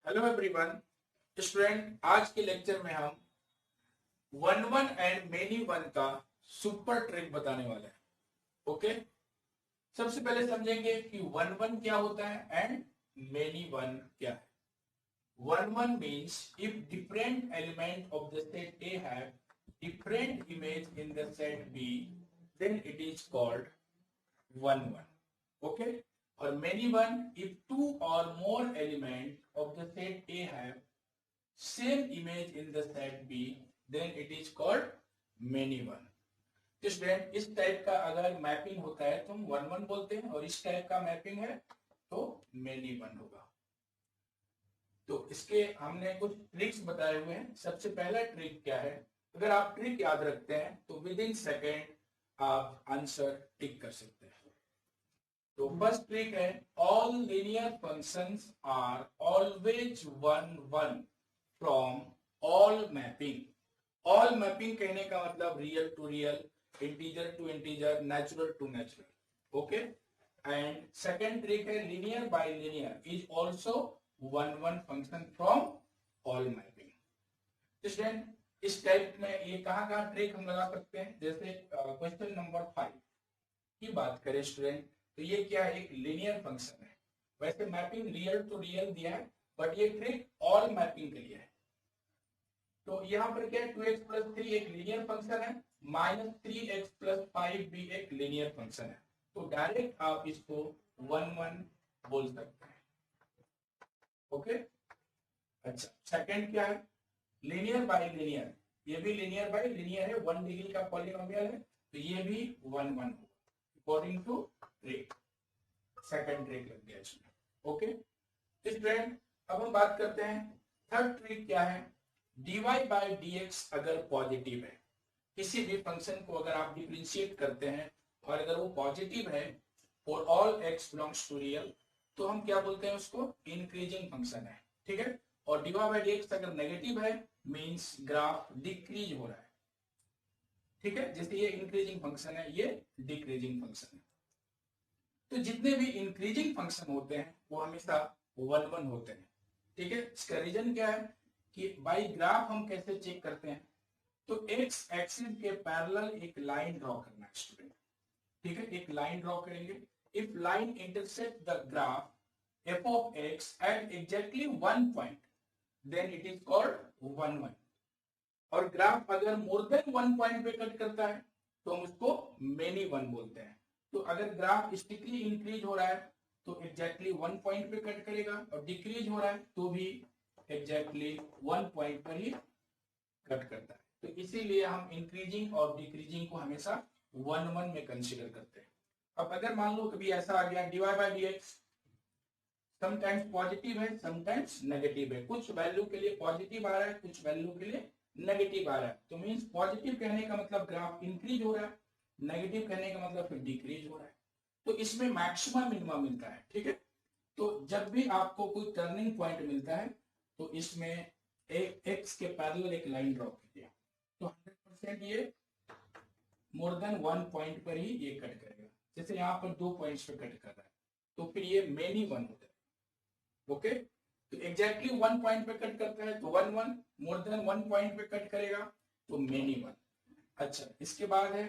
Hello everyone student, आज के lecture में हम one one and many one का सुपर ट्रिक बताने वाले हैं। ओके, सबसे पहले समझेंगे कि वन वन क्या होता है एंड मेनी वन क्या है। One one means if different element of the set A have different image in the set B, then it is called one one. Okay, और many one if two or more element of the set A have same image in the set B, then it is called many one। तो student, इस type का अगर mapping होता है तो हम one one बोलते हैं, और इस टाइप का मैपिंग है तो मेनी वन होगा। तो इसके हमने कुछ ट्रिक्स बताए हुए हैं। सबसे पहला ट्रिक क्या है, अगर आप ट्रिक याद रखते हैं तो विद इन सेकेंड आप आंसर टिक कर सकते हैं। तो फर्स्ट ट्रिक है, all linear functions are always one one from all mapping. All mapping कहने का मतलब real to real, integer to integer, natural to natural. Okay, and second trick है, linear by linear is also one one function from all mapping. Student, इस type में ये कहाँ trick हम लगा सकते हैं, जैसे क्वेश्चन नंबर 5 की बात करें स्टूडेंट, तो ये क्या है, एक लीनियर फंक्शन है। वैसे मैपिंग रियल टू रियल दिया है, बट ये ट्रिक ऑल मैपिंग के लिए है। तो यहाँ पर क्या है, 2x प्लस 3 एक लीनियर फंक्शन है, माइनस 3x प्लस 5 भी एक लीनियर फंक्शन है। तो डायरेक्ट आप इसको वन वन बोल सकते हैं। ओके, अच्छा, सेकंड क्या है, लीनियर बाय लीनियर। ये भी लीनियर बाय लीनियर है, 1 डिग्री का पॉलिनोमियल है, तो ये भी वन वन होगा according to trick. Second trick लग गया इसमें। ओके स्टूडेंट, अब हम बात करते हैं थर्ड ट्रिक क्या है, dy बाई dx अगर पॉजिटिव है, किसी भी फंक्शन को अगर आप डिफरेंशिएट करते हैं और अगर वो पॉजिटिव है और all x belongs to real, तो हम क्या बोलते हैं, उसको इंक्रीजिंग फंक्शन है। ठीक है, और dy बाई dx अगर नेगेटिव है मींस ग्राफ डिक्रीज हो रहा है। ठीक है, जैसे ये इंक्रीजिंग फंक्शन है, ये डिक्रीजिंग फंक्शन है। तो जितने भी इंक्रीजिंग फंक्शन होते हैं वो हमेशा वन वन होते हैं। ठीक है, इसका रीजन क्या है कि बाई ग्राफ हम कैसे चेक करते हैं, तो एक्स एक्सिस के पैरेलल एक लाइन ड्रॉ करना है स्टूडेंट। ठीक है, एक लाइन ड्रॉ करेंगे। If line intersect the graph F of X at exactly one point, then it is called one one. और ग्राफ अगर मोर देन वन पॉइंट पे कट करता है तो हम उसको मेनी वन बोलते हैं। तो अगर ग्राफ स्टिकली इंक्रीज हो रहा है तो एग्जैक्टली वन पॉइंट पे कट करेगा, और डिक्रीज हो रहा है तो भी एग्जैक्टली वन पॉइंट पर ही कट करता है। तो इसीलिए हम इंक्रीजिंग और डिक्रीजिंग को हमेशा वन वन में कंसीडर करते हैं। अब अगर मान लो कभी ऐसा आ गया, dy by dx sometimes positive है समटाइम्स नेगेटिव है, कुछ वैल्यू के लिए पॉजिटिव आ रहा है, कुछ वैल्यू के लिए नेगेटिव आ रहा है, तो मींस पॉजिटिव कहने का मतलब ग्राफ इंक्रीज हो रहा है, नेगेटिव कहने का मतलब फिर डिक्रीज हो रहा है। तो इसमें मैक्सिमम मिनिमम मिलता है। ठीक है, तो जब भी आपको कोई टर्निंग पॉइंट मिलता है तो इसमें एक एक्स के पैरेलल एक लाइन ड्रॉ कीजिए, तो 100% ये मोर देन वन पॉइंट पर ही ये कट करेगा। जैसे यहाँ पर 2 पॉइंट्स पे कट कर रहा है तो फिर ये मेनी वन होता है। ओके, तो एग्जैक्टली वन पॉइंट पे कट करता है तो one one, more than one point पे कट करेगा तो मेनी वन। अच्छा, इसके बाद है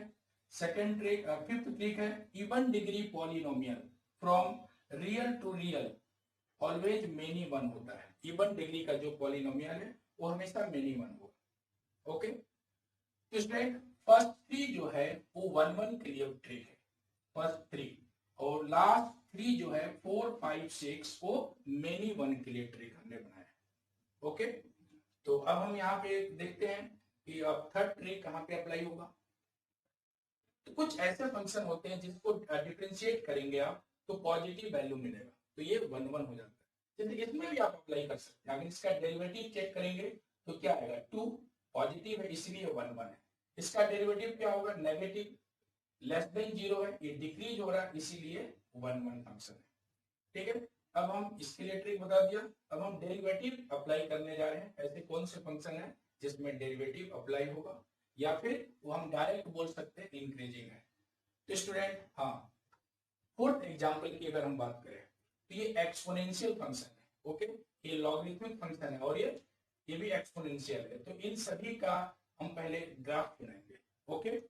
सेकंड ट्रिक, फिफ्थ ट्रिक है, even degree polynomial from real to real always many one होता है। इवन डिग्री का जो पॉलिनोमियल है वो हमेशा मेनी वन होगा। ओके, तो स्टूडेंट फर्स्ट थ्री जो है वो वन वन के लिए ट्रिक है, फर्स्ट थ्री, और लास्ट थ्री जो है 4 5 6 वो मेनी वन के लिए ट्रिक हमने बनाया। ओके, तो अब हम यहाँ पे देखते हैं कि अब थर्ड ट्रिक कहाँ पे अप्लाई होगा। तो कुछ ऐसे फंक्शन होते हैं जिसको डिफरेंशिएट करेंगे आप तो पॉजिटिव वैल्यू मिलेगा, तो ये वन वन हो जाता है। जैसे इसमें भी आप अप्लाई कर सकते हैं, अगर इसका डेरिवेटिव चेक करेंगे तो क्या आएगा, 2 पॉजिटिव है इसलिए वन वन है। इसका डेरिवेटिव क्या होगा, नेगेटिव, लेस देन 0 है, ये डिक्रीज हो रहा है इसीलिए वन वन फंक्शन है। ठीक है, अब हम इसके लिए ट्रिक बता दिया, अब हम डेरिवेटिव अप्लाई करने जा रहे हैं। ऐसे कौन से फंक्शन है जिसमें डेरिवेटिव अप्लाई होगा, या फिर वो हम डायरेक्ट बोल सकते हैं इंक्रीजिंग है। तो स्टूडेंट, हाँ, फोर्थ एग्जांपल की अगर हम बात करें तो ये एक्सपोनेंशियल फंक्शन है। ओके, ये लॉगरिथमिक फंक्शन है और ये भी एक्सपोनेंशियल है। तो इन सभी का हम पहले ग्राफ बनाएंगे। Okay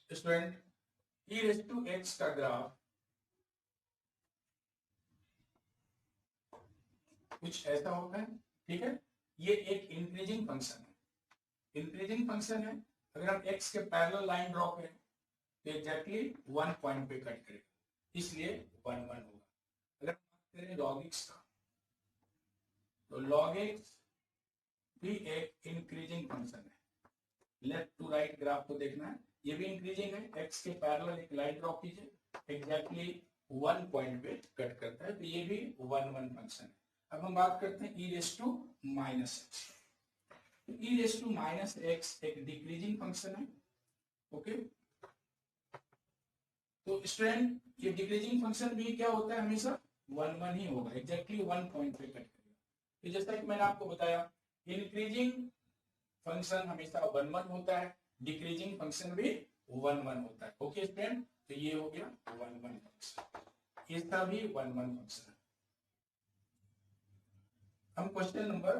student, e raise to x का ग्राफ कुछ ऐसा होता है। ठीक है, ये एक इंक्रीजिंग फंक्शन है। इंक्रीजिंग फंक्शन है, अगर हम x के पैरेलल लाइन ड्रॉ करें तो एग्जैक्टली 1 पॉइंट पे कट करेगा, इसलिए 1 1 होगा। अगर बात करें log x का, तो log x भी एक इंक्रीजिंग फंक्शन है। लेफ्ट टू राइट ग्राफ को देखना है, ये भी इंक्रीजिंग है। x के पैरेलल एक लाइन ड्रॉ कीजिए, एग्जैक्टली 1 पॉइंट पे कट करता है, तो ये भी 1 1 फंक्शन है। अब हम बात करते हैं e raise to minus X. e raise to minus X एक डिक्रीजिंग फंक्शन है। ओके, तो स्टूडेंट ये डिक्रीजिंग फंक्शन भी क्या होता है, हमेशा 1 1 ही होगा, एग्जैक्टली 1 पॉइंट पे कट करेगा। तो जैसा कि मैंने आपको बताया, इंक्रीजिंग फंक्शन हमेशा 1 1 होता है, डिक्रीजिंग फंक्शन भी 1 1 होता है। ओके स्टूडेंट, तो ये हो गया 1 1 फंक्शन, इसका भी 1 1 फंक्शन है। हम क्वेश्चन नंबर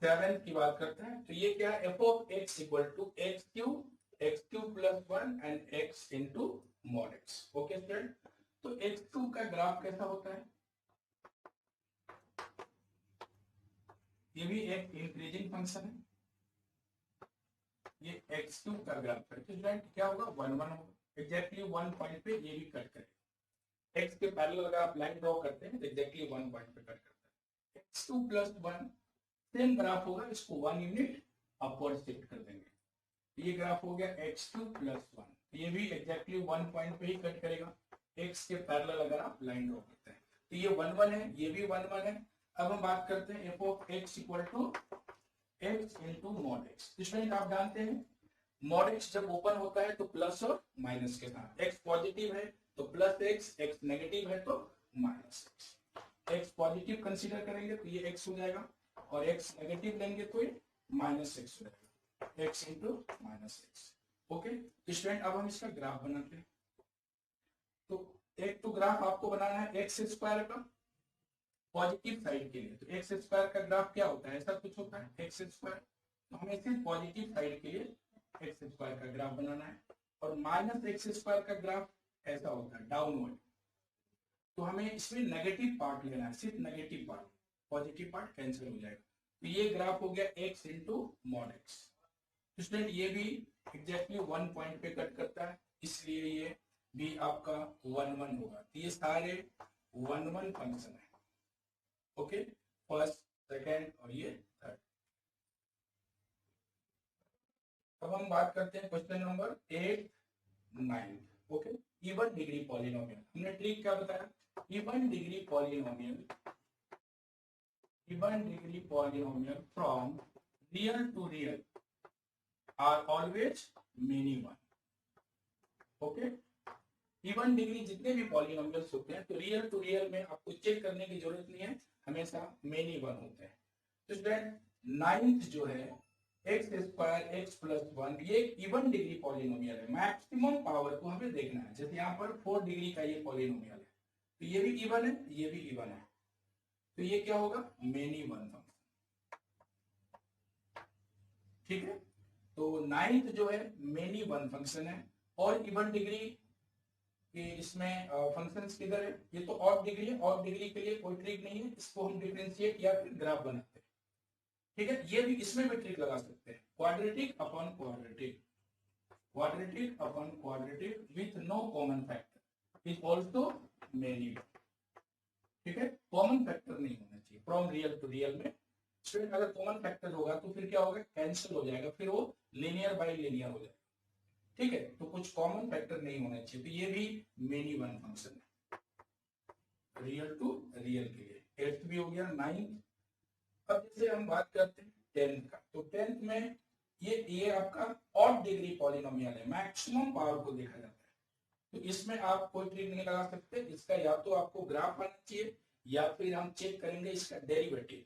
7 की बात करते हैं। तो ये क्या है, F of X equal to X cube plus 1 and X into mod X. Okay student, तो x2 का ग्राफ कैसा होता है, ये भी एक इंक्रीजिंग फंक्शन है। ये x2 का ग्राफ है, तो स्टूडेंट क्या होगा, 1 1 होगा, एग्जैक्टली 1 पॉइंट पे ये भी कट करेगा। x के पैरेलल अगर आप लाइन ड्रॉ करते हैं तो एग्जैक्टली 1 पॉइंट पे कट करता है। x2 प्लस 1 सेम ग्राफ होगा, इसको 1 यूनिट अपवर्ड शिफ्ट कर देंगे। ये ग्राफ हो गया x2 प्लस 1, ये भी एग्जैक्टली 1 पॉइंट पे ही कट करेगा। x के पैरेलल अगर आप लाइन ड्रॉ करते हैं तो ये 1 1 है, ये भी 1 1 है। अब हम बात करते हैं F of X equal to X into mod X. Student आप जानते हैं मॉड एक्स जब ओपन होता है तो प्लस और माइनस के साथ, एक्स पॉजिटिव है तो प्लस एक्स, एक्स नेगेटिव है तो minus x. X positive consider करेंगे तो ये एक्स हो जाएगा, और एक्स नेगेटिव लेंगे तो ये माइनस एक्स हो जाएगा, x into minus x. Okay, student अब हम इसका ग्राफ बनाते हैं। तो एक तो ग्राफ आपको बनाना है एक्स स्क्वायर का पॉजिटिव साइड के लिए। तो एक्स स्क्वायर का ग्राफ क्या होता है, ऐसा कुछ होता है एक्स स्क्वायर, तो हमें सिर्फ पॉजिटिव साइड के लिए एक्स स्क्वायर का ग्राफ बनाना है। और माइनस एक्स स्क्वायर का ग्राफ ऐसा होता है डाउनवर्ड, तो हमें इसमें नेगेटिव पार्ट लेना है, सिर्फ negative part, positive part cancel हो जाएगा। तो ये ग्राफ हो गया x into mod X. Student ये भी एग्जैक्टली 1 पॉइंट पे कट करता है, इसलिए ये भी आपका 1 1 होगा। तो ये सारे 1 1 फंक्शन है। ओके, फर्स्ट, सेकेंड और ये थर्ड। अब हम बात करते हैं question number 8 9। Okay, even degree polynomial, हमने ट्रिक क्या बताया, even degree polynomial, even degree polynomial from real to real are always many one. Okay, even degree जितने भी पॉलिनोमियल्स होते हैं तो रियल टू रियल में आपको चेक करने की जरूरत नहीं है, हमेशा मेनी वन होते हैं। तो स्टूडेंट नाइन्थ जो है एक्स स्क्वायर एक्स प्लस 1, ये इवन डिग्री पॉलिनोमियल है। मैक्सिमम पावर को हमें देखना है, जैसे यहाँ पर 4 डिग्री का ये पॉलिनोमियल है, तो ये भी इवन है, ये भी इवन है, तो ये क्या होगा, मेनी वन फंक्शन। ठीक है, तो नाइन्थ जो है मेनी वन फंक्शन है। और इवन डिग्री कि इसमें फंक्शंस किधर है, ये तो ऑड डिग्री है, ऑड डिग्री के लिए कोई ट्रिक नहीं है, इसको हम डिफरेंशिएट या फिर ग्राफ बनाते हैं। ठीक है, ये भी इसमें भी ट्रिक लगा सकते हैं, quadratic upon quadratic, quadratic upon quadratic with no common factor is also many. ठीक है, कॉमन फैक्टर नहीं होना चाहिए फ्रॉम रियल टू रियल में। स्टूडेंट अगर कॉमन फैक्टर होगा तो फिर क्या होगा, कैंसिल हो जाएगा, फिर वो लीनियर बाय लीनियर हो जाएगा। ठीक है, तो कुछ कॉमन फैक्टर नहीं होना चाहिए, तो ये भी मेनी वन फंक्शन है रियल टू रियल के लिए। 8th भी हो गया, 9th। अब जैसे हम बात करते हैं 10th का, तो 10th में ये आपका ऑड डिग्री पॉलिनोमियल है, मैक्सिमम पावर को देखा जाता है, तो इसमें आप कोई ट्रिक नहीं लगा सकते। इसका या तो आपको ग्राफ आना चाहिए या फिर हम चेक करेंगे इसका डेरिवेटिव,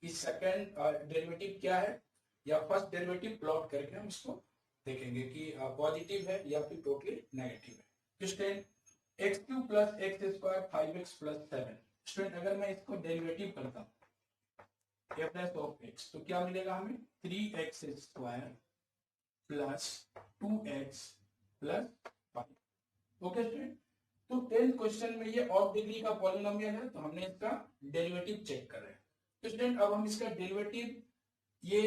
इस सेकंड डेरिवेटिव क्या है, या फर्स्ट डेरिवेटिव प्लॉट करके हम इसको देखेंगे कि पॉजिटिव है या फिर टोटली नेगेटिव है। x³ plus x² 5x plus 7। Student अगर मैं इसको डेरिवेटिव करता हूँ f डैश ऑफ x तो क्या मिलेगा हमें 3x² plus 2x plus 5। Okay student, तो 10th क्वेश्चन में ये ऑड डिग्री का पॉलिनोमियल है तो हमने इसका डेरिवेटिव चेक कर रहे हैं। तो स्टूडेंट अब हम इसका डेरिवेटिव ये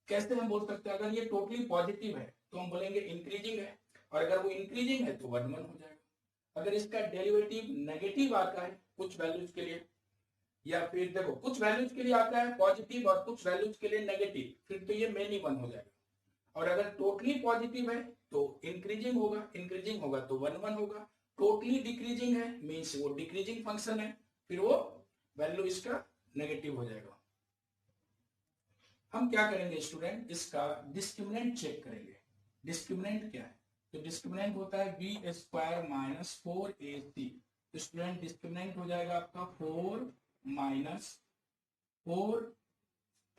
कैसे हम बोल सकते हैं, अगर ये टोटली पॉजिटिव है तो हम बोलेंगे इंक्रीजिंग है, और अगर वो इंक्रीजिंग है तो 1 1 हो जाएगा। अगर इसका डेरिवेटिव नेगेटिव आता है कुछ वैल्यूज के लिए, या फिर देखो कुछ वैल्यूज के लिए आता है पॉजिटिव और कुछ वैल्यूज के लिए नेगेटिव, फिर तो ये मेनी 1 हो जाएगा। और अगर टोटली पॉजिटिव है तो इंक्रीजिंग होगा तो 1 1 होगा। टोटली डिक्रीजिंग है मींस वो डिक्रीजिंग फंक्शन है, फिर वो वैल्यू इसका नेगेटिव हो जाएगा। हम क्या करेंगे स्टूडेंट, इसका डिस्क्रिमिनेंट चेक करेंगे। डिस्क्रिमिनेंट क्या है, तो डिस्क्रिमिनेंट होता है b² माइनस 4ac। तो स्टूडेंट डिस्क्रिमिनेंट हो जाएगा आपका 4 माइनस 4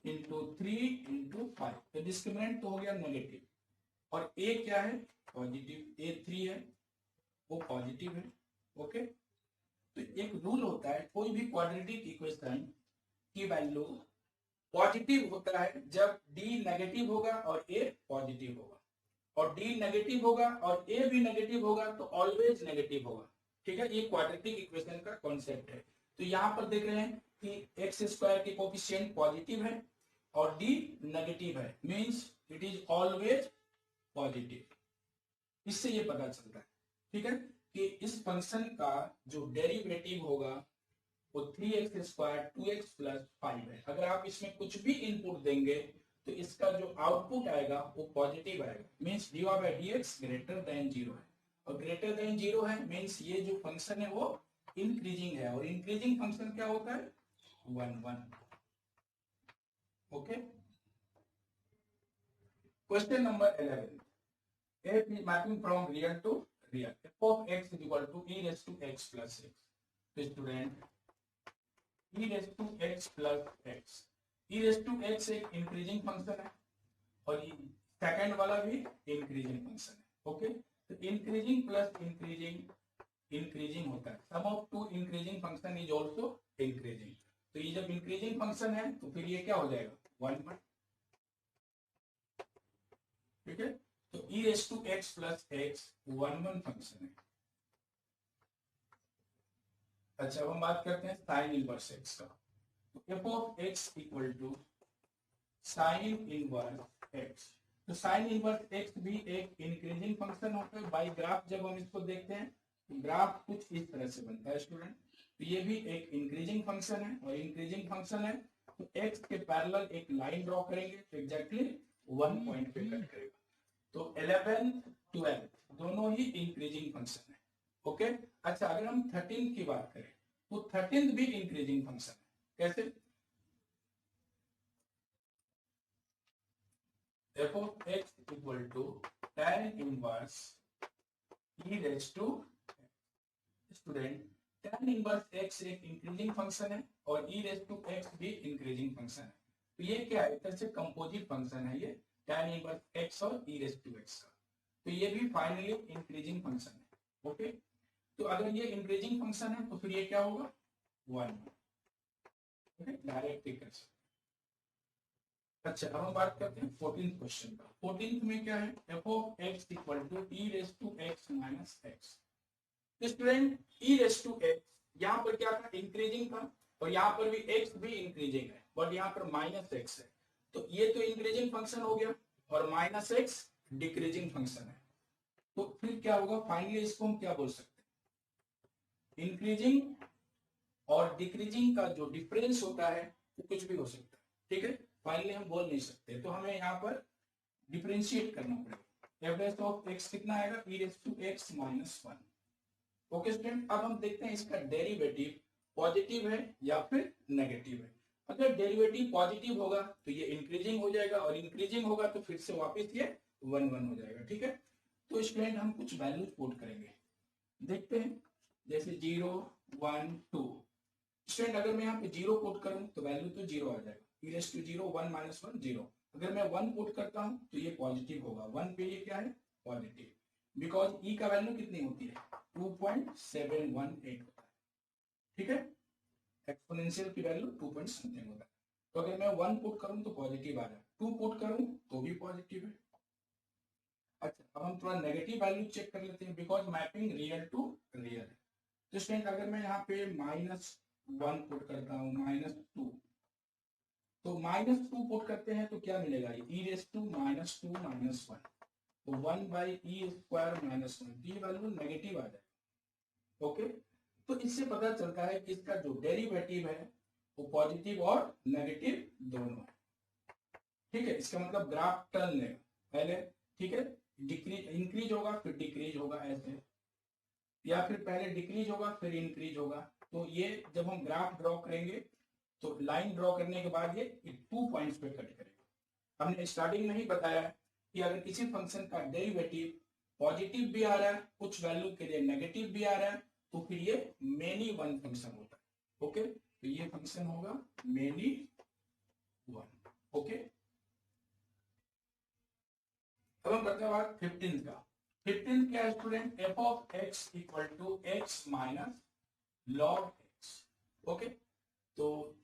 इंटू 3 इंटू 5। तो डिस्क्रिमिनेंट तो हो गया नेगेटिव, और a क्या है पॉजिटिव, a3 है वो पॉजिटिव है। ओके, तो एक रूल होता है कोई भी क्वाड्रेटिक इक्वेशन की वैल्यू पॉजिटिव होता है जब d नेगेटिव होगा और a पॉजिटिव होगा, और d नेगेटिव होगा और a भी नेगेटिव होगा तो ऑलवेज नेगेटिव होगा। ठीक है, ये क्वाड्रेटिक इक्वेशन का कॉन्सेप्ट है। तो यहाँ पर देख रहे हैं कि x² के कोफिशिएंट पॉजिटिव है और d नेगेटिव है, means it is always positive. इससे ये पता चलता है, ठीक है, कि इस फंक्शन का जो डेरिवेटिव होगा वो 3x² 2x प्लस 5 है। अगर आप इसमें कुछ भी इनपुट देंगे तो इसका जो आउटपुट आएगा वो पॉजिटिव आएगा, मींस dy/dx ग्रेटर देन 0 है, और ग्रेटर देन 0 है मींस ये जो फंक्शन है वो इंक्रीजिंग है, और इंक्रीजिंग फंक्शन क्या होता है 1 1। Okay, question number 11, f is mapping from real to real, f of x is equal to e raised to x plus x। तो student e raised to x plus x, e raised to x एक increasing function है और second वाला भी increasing function है। Okay, तो increasing plus increasing increasing होता है, sum of two increasing function is also increasing. तो ये जब इंक्रीजिंग फंक्शन है तो फिर ये क्या हो जाएगा 1 1। ठीक है, तो e raised to x plus x 1 1 function है। अच्छा, अब हम बात करते हैं साइन इनवर्स x का। तो f of x equal to sine inverse x। तो साइन इनवर्स x भी एक इंक्रीजिंग फंक्शन होता है। बाय ग्राफ जब हम इसको देखते हैं तो ग्राफ कुछ इस तरह से बनता है स्टूडेंट। तो ये भी एक इंक्रीजिंग फंक्शन है, और इंक्रीजिंग फंक्शन है तो x के पैरेलल एक लाइन ड्रॉ करेंगे तो एग्जैक्टली 1 पॉइंट पे कट करेगा। तो 11 12 दोनों ही इंक्रीजिंग फंक्शन है। ओके, अच्छा अगर हम 13 की बात करें तो 13 भी इंक्रीजिंग फंक्शन है। कैसे, f of x equal to tan inverse e raise to, student tan inverse x एक इंक्रीजिंग फंक्शन है और e रेज टू x भी इंक्रीजिंग फंक्शन है। तो ये क्या है, तरह से कंपोजिट फंक्शन है ये tan इनवर्स x और e रेज टू x का। तो ये भी फाइनली इंक्रीजिंग फंक्शन है। ओके, तो अगर ये इंक्रीजिंग फंक्शन है तो फिर ये क्या होगा 1। डायरेक्ट कर सकते। अच्छा, अब हम बात करते हैं 14th क्वेश्चन का। 14th में क्या है, f of x equal to e raise to x minus x। Student e raise to x यहाँ पर क्या था इंक्रीजिंग था, और यहाँ पर भी x भी इंक्रीजिंग है बट यहाँ पर माइनस x है। तो ये तो इंक्रीजिंग फंक्शन हो गया और माइनस x डिक्रीजिंग फंक्शन है। तो फिर क्या होगा, फाइनली इसको हम क्या बोल सकते हैं, इंक्रीजिंग और डिक्रीजिंग का जो डिफरेंस होता है वो कुछ भी हो सकता है। ठीक है, फाइनली हम बोल नहीं सकते, तो हमें यहाँ पर डिफरेंशिएट करना पड़ेगा। f डैश ऑफ x कितना आएगा e raise to x minus 1। Okay student, अब हम देखते हैं इसका डेरिवेटिव पॉजिटिव है या फिर नेगेटिव है। अगर डेरिवेटिव पॉजिटिव होगा तो ये इंक्रीजिंग हो जाएगा, और इंक्रीजिंग होगा तो फिर से वापस ये 1 1 हो जाएगा। ठीक है, तो स्टूडेंट हम कुछ वैल्यूज पुट करेंगे, देखते हैं, जैसे 0 1 2। स्टूडेंट अगर मैं यहाँ पे 0 पुट करूं तो वैल्यू तो 0 आ जाएगा, e रेज टू 0 1 माइनस 1 0। अगर मैं 1 पुट करता हूं तो ये पॉजिटिव होगा, 1 पे ये क्या है पॉजिटिव। बिकॉज ई का वैल्यू कितनी होती है 2.718 होता है, ठीक है। एक्सपोनेंशियल की वैल्यू 2 पॉइंट समथिंग होता है। तो अगर मैं 1 पुट करूं तो पॉजिटिव आ रहा है, 2 पुट करूं तो भी पॉजिटिव है। अच्छा, अब हम थोड़ा नेगेटिव वैल्यू चेक कर लेते हैं, because mapping real to real है। तो स्टूडेंट अगर मैं यहाँ पे -1 पुट करता हूँ -2, तो -2 पुट करते हैं तो क्या मिलेगा, e रेस टू -2 -1, तो 1/e² -1, ये वैल्यू नेगेटिव आ जाए। ओके, तो इससे पता चलता है कि इसका जो डेरिवेटिव है वो पॉजिटिव और नेगेटिव दोनों है, ठीक है। इसका मतलब ग्राफ टर्न लेगा पहले, ठीक है, डिक्रीज इंक्रीज होगा फिर डिक्रीज होगा ऐसे, या फिर पहले डिक्रीज होगा फिर इंक्रीज होगा। तो ये जब हम ग्राफ ड्रॉ करेंगे तो लाइन ड्रॉ करने के बाद ये 2 पॉइंट्स पे कट करेगा। हमने स्टार्टिंग में ही बताया कि अगर किसी फंक्शन का डेरिवेटिव पॉजिटिव भी आ रहा है, कुछ वैल्यू के लिए नेगेटिव भी आ रहा है, तो फिर ये मेनी वन फंक्शन होता है। ओके, तो ये फंक्शन होगा मेनी वन। ओके, अब हम करते हैं बात 15 का। 15 क्या है student, F of X equal to X minus log X. Okay, तो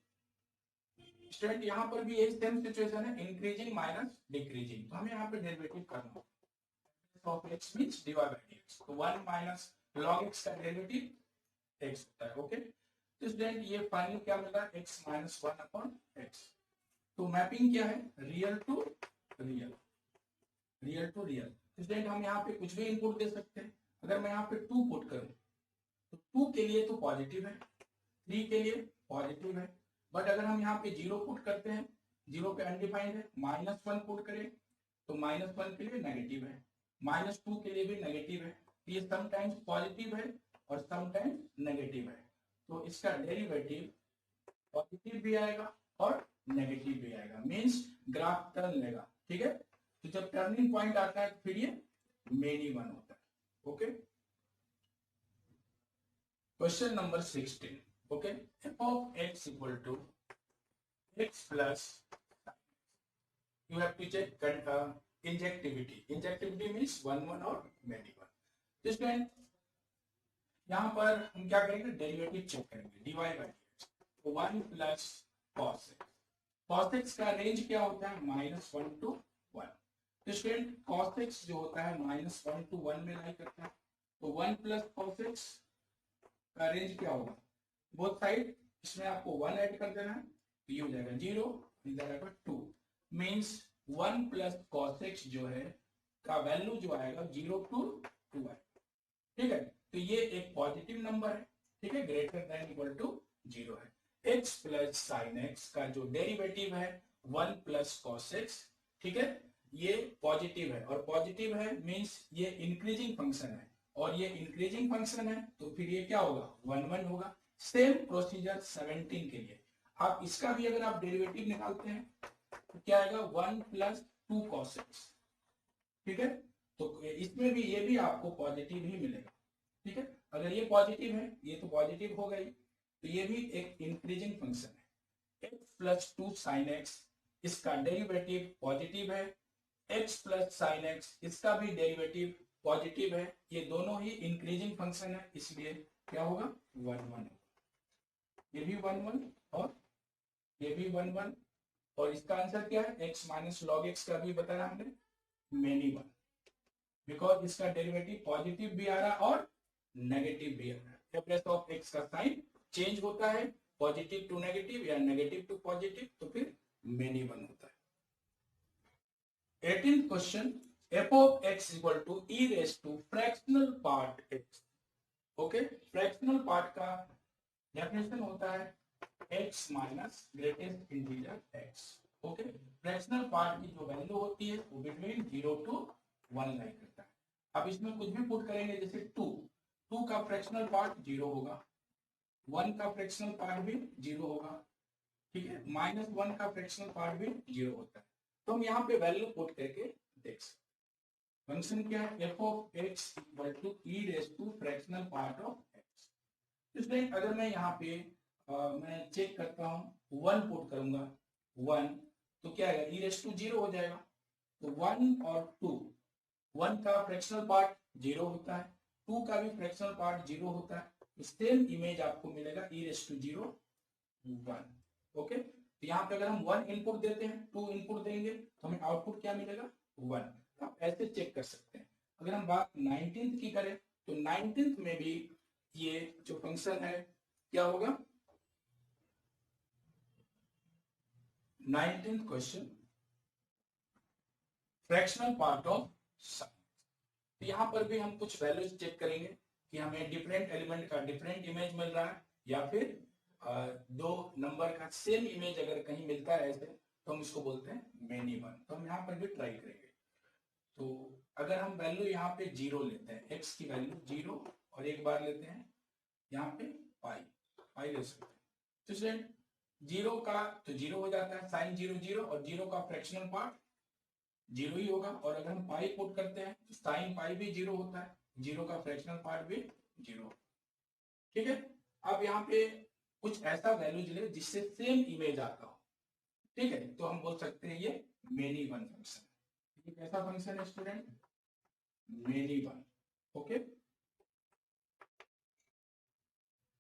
स्टूडेंट यहाँ पर भी यही सेम सिचुएशन है, इंक्रीजिंग माइनस डिक्रीजिंग, तो हमें यहाँ पे डेरिवेटिव करना होगा। Of X means divide by X, तो 1 माइनस लॉग एक्स का डेरिवेटिव एक्स होता है। ओके, तो स्टूडेंट ये फाइनल क्या मिल रहा है, एक्स माइनस 1 अपॉन एक्स। तो मैपिंग क्या है, real to real, real to real. Student हम यहाँ पे कुछ भी इनपुट दे सकते हैं। अगर मैं यहाँ पे 2 पुट करूं तो 2 के लिए तो पॉजिटिव है, 3 के लिए पॉजिटिव है, बट अगर हम यहाँ पे 0 पुट करते हैं, 0 पे अनडिफाइंड है, -1 पुट करें तो -1 के लिए नेगेटिव है, -2 के लिए भी नेगेटिव है। ये समटाइम्स पॉजिटिव है और समटाइम्स नेगेटिव है, तो इसका डेरिवेटिव पॉजिटिव भी आएगा और नेगेटिव भी आएगा, मींस ग्राफ टर्न लेगा, ठीक है। तो जब टर्निंग पॉइंट आता है फिर ये मेनी वन होता है। Okay, question number 16। Okay, F of X equal to X plus, you have to check injectivity. Injectivity means 1 1 और many 1। तो स्टूडेंट यहाँ पर हम क्या करेंगे, डेरिवेटिव चेक करेंगे, डिवाइड बाय dx, तो 1 plus cos x। cos x का रेंज क्या होता है, -1 to 1। तो स्टूडेंट cos x जो होता है -1 to 1 में लाई करता है, तो 1 प्लस cos x का रेंज क्या होगा, बोथ साइड इसमें आपको 1 ऐड कर देना है, तो ये हो जाएगा 0, इधर आएगा 2, मींस 1 प्लस cos x जो है का वैल्यू जो आएगा 0 to 2 है, ठीक है। तो ये एक पॉजिटिव नंबर है, ठीक है, ग्रेटर देन इक्वल टू 0 है। x प्लस साइन x का जो डेरिवेटिव है 1 प्लस cos x, ठीक है, ये पॉजिटिव है, और पॉजिटिव है मींस ये इंक्रीजिंग फंक्शन है, और ये इंक्रीजिंग फंक्शन है तो फिर ये क्या होगा, 1 1 होगा। सेम प्रोसीजर 17 के लिए, आप इसका भी अगर आप डेरिवेटिव निकालते हैं तो क्या आएगा, 1 प्लस 2 cos x, ठीक है। तो इसमें भी ये भी आपको पॉजिटिव ही मिलेगा, ठीक है। अगर ये पॉजिटिव है, ये तो पॉजिटिव हो गई, तो ये भी एक इंक्रीजिंग फंक्शन है। x प्लस 2 साइन x, इसका डेरिवेटिव पॉजिटिव है, x प्लस साइन x, इसका भी डेरिवेटिव पॉजिटिव है, ये दोनों ही इंक्रीजिंग फंक्शन है, इसलिए क्या होगा, 1 1 होगा। ये भी 1 1 और ये भी 1 1, और इसका आंसर क्या है, x माइनस लॉग एक्स का भी बताया हमने, मेनी वन, बिकॉज इसका डेरिवेटिव पॉजिटिव भी आ रहा है और नेगेटिव भी आ रहा है। एवरेज ऑफ एक्स का साइन चेंज होता है, पॉजिटिव टू नेगेटिव या नेगेटिव टू पॉजिटिव, तो फिर मेनी वन होता है। 18th question, f of x equal to e raise to fractional part x। Okay, fractional part का डेफिनेशन होता है x minus greatest integer x। Okay, fractional part की जो वैल्यू होती है वो बिटवीन 0 to 1 लाई करता है। अब इसमें कुछ भी पुट करेंगे, जैसे 2 का फ्रैक्शनल पार्ट 0 होगा, 1 का फ्रैक्शनल पार्ट भी 0 होगा, ठीक है, -1 का फ्रैक्शनल पार्ट भी 0 होता है। तो हम यहाँ पे वैल्यू पुट करके देख सकते। फंक्शन क्या है, f of x equal to e raise to fractional part of x। इसलिए अगर मैं यहाँ पे मैं चेक करता हूँ, 1 पुट करूंगा 1, तो क्या आएगा, e रेस टू 0 हो जाएगा। तो 1 और 2, 1 का फ्रैक्शनल पार्ट जीरो होता है, 2 का भी फ्रैक्शनल पार्ट जीरो होता है। सेम इमेज आपको मिलेगा e रेस टू 0 1। ओके, तो यहाँ पे अगर हम 1 इनपुट देते हैं, 2 इनपुट देंगे तो हमें आउटपुट क्या मिलेगा 1। आप ऐसे चेक कर सकते हैं। अगर हम बात 19th की करें तो 19th में भी ये जो फंक्शन है क्या होगा, 19th question fractional part of sine. तो यहाँ पर भी हम कुछ वैल्यूज चेक करेंगे कि हमें डिफरेंट एलिमेंट का डिफरेंट इमेज मिल रहा है या फिर दो नंबर का सेम इमेज अगर कहीं मिलता है ऐसे तो हम इसको बोलते हैं मेनी वन। तो हम यहाँ पर भी ट्राई करेंगे। तो अगर हम वैल्यू यहाँ पे जीरो लेते हैं, एक्स की वैल्यू जीरो, और एक बार लेते हैं यहाँ पे पाई ले सकते हैं, तो स्टूडेंट जीरो का तो जीरो हो जाता है, साइन जीरो जीरो, और जीरो का फ्रैक्शनल पार्ट जीरो ही होगा। और अगर हम पाई पुट करते हैं तो साइन पाई भी जीरो होता है, जीरो का फ्रैक्शनल पार्ट भी जीरो। ठीक है, अब यहाँ पे कुछ ऐसा वैल्यू ले जिससे सेम इमेज आता हो। ठीक है, तो हम बोल सकते हैं ये मेनी वन फंक्शन। ये कैसा फंक्शन है स्टूडेंट, मेनी वन। ओके,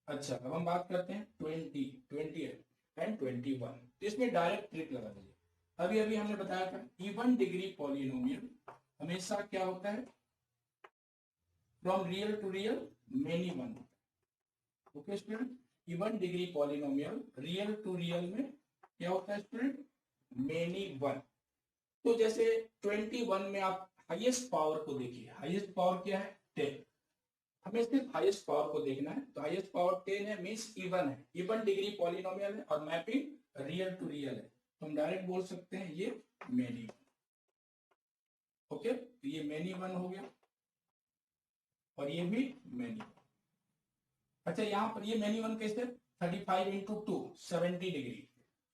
अच्छा अब हम बात करते हैं 20 एंड 21। तो इसमें डायरेक्ट ट्रिक लगा दीजिए। अभी अभी हमने बताया था इवन डिग्री पॉलिनोमियल हमेशा क्या होता है, from real to real many one. Okay student, even degree polynomial real to real में क्या होता है स्टूडेंट, मेनी वन। तो जैसे 21 में आप हाईएस्ट पावर को देखिए, हाईएस्ट पावर क्या है 10, हमें सिर्फ हाईएस्ट पावर को देखना है। तो हाईएस्ट पावर 10 है, मींस इवन है, इवन डिग्री पॉलिनोमियल है और मैपिंग रियल टू रियल है, तो हम डायरेक्ट बोल सकते हैं ये मेनी वन। ओके, तो ये मेनी वन हो गया और ये भी मेनी वन। अच्छा यहाँ पर ये मेनी वन कैसे, 35 इंटू 2 70 डिग्री।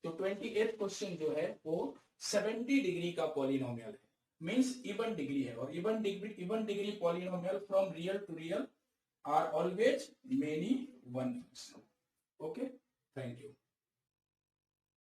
तो 28th क्वेश्चन जो है वो 70 डिग्री का पॉलिनोमियल है, मींस इवन डिग्री है। और even degree polynomial from real to real are always many one function. Okay, thank you.